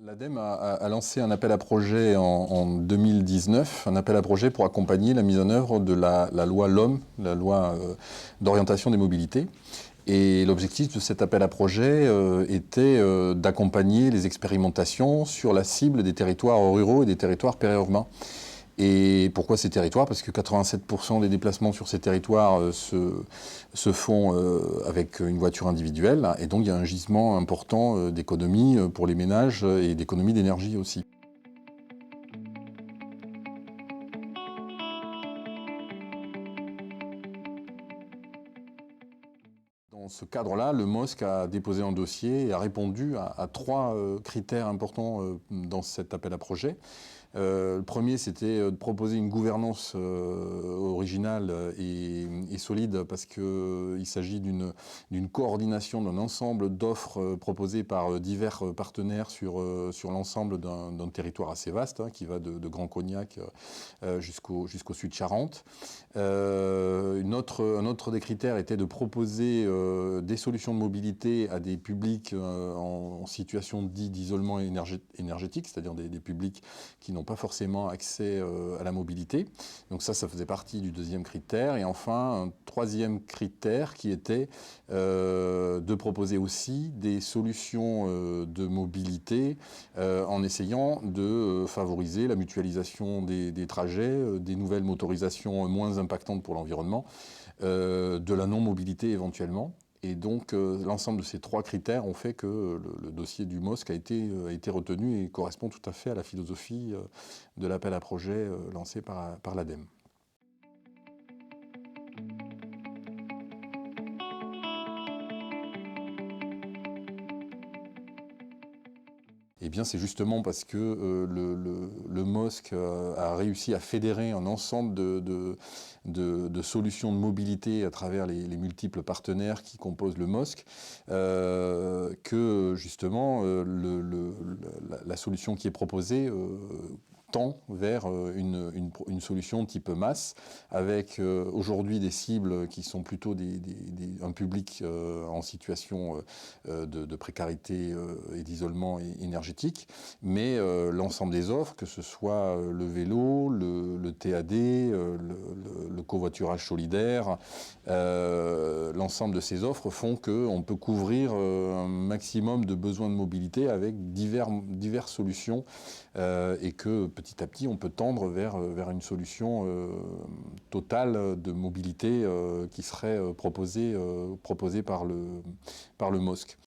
L'ADEME a lancé un appel à projet en 2019, un appel à projet pour accompagner la mise en œuvre de la loi LOM, la loi d'orientation des mobilités. Et l'objectif de cet appel à projet était d'accompagner les expérimentations sur la cible des territoires ruraux et des territoires périurbains. Et pourquoi ces territoires? Parce que 87% des déplacements sur ces territoires se font avec une voiture individuelle. Et donc il y a un gisement important d'économie pour les ménages et d'économie d'énergie aussi. Dans ce cadre-là, le MOSC a déposé un dossier et a répondu à trois critères importants dans cet appel à projet. Le premier, c'était de proposer une gouvernance originale et solide parce qu'il s'agit d'une coordination d'un ensemble d'offres proposées par divers partenaires sur l'ensemble d'un territoire assez vaste, hein, qui va de Grand Cognac jusqu'au sud de Charente. Un autre des critères était de proposer des solutions de mobilité à des publics en situation d'isolement énergétique, c'est-à-dire des publics qui n'ont pas forcément accès à la mobilité. Donc ça faisait partie du deuxième critère. Et enfin, un troisième critère qui était de proposer aussi des solutions de mobilité en essayant de favoriser la mutualisation des trajets, des nouvelles motorisations moins impactantes pour l'environnement, de la non-mobilité éventuellement. Et donc, l'ensemble de ces trois critères ont fait que le dossier du MOSC a été retenu et correspond tout à fait à la philosophie de l'appel à projet lancé par l'ADEME. Eh bien, c'est justement parce que le MOSC a réussi à fédérer un ensemble de solutions de mobilité à travers les multiples partenaires qui composent le MOSC, que justement la solution qui est proposée tend vers une solution type masse, avec aujourd'hui des cibles qui sont plutôt un public en situation de précarité et d'isolement énergétique, mais l'ensemble des offres, que ce soit le vélo, le TAD, le covoiturage solidaire, l'ensemble de ces offres font qu'on peut couvrir un maximum de besoins de mobilité avec diverses solutions et que petit à petit on peut tendre vers une solution totale de mobilité qui serait proposée par le MOSC.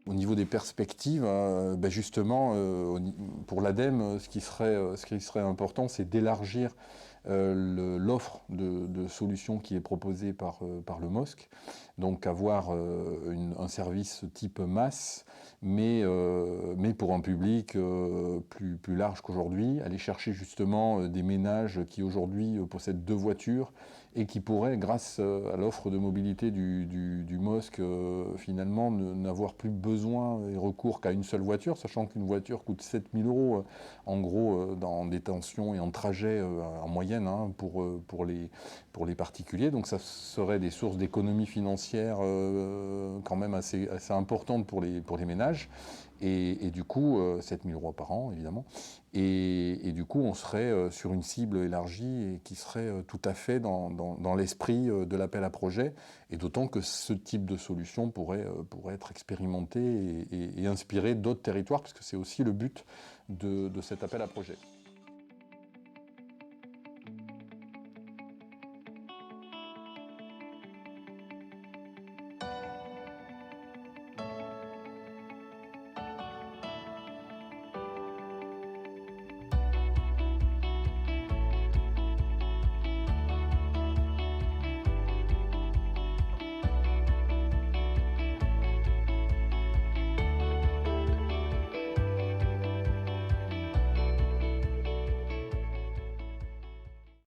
Au niveau des perspectives, justement, pour l'ADEME, ce qui serait important, c'est d'élargir l'offre de solutions qui est proposée par le MOSC. Donc avoir un service type masse, mais pour un public plus large qu'aujourd'hui, aller chercher justement des ménages qui aujourd'hui possèdent 2 voitures et qui pourraient, grâce à l'offre de mobilité du MOSC, finalement n'avoir plus besoin et recours qu'à une seule voiture, sachant qu'une voiture coûte 7 000 € en gros en détention et en trajet en moyenne, hein, pour les particuliers. Donc ça serait des sources d'économie financière quand même assez importantes pour les ménages. Et du coup, 7 000 € par an, évidemment. Et du coup, on serait sur une cible élargie et qui serait tout à fait dans l'esprit de l'appel à projet. Et d'autant que ce type de solution pourrait être expérimenté et inspiré d'autres territoires, puisque c'est aussi le but de cet appel à projet.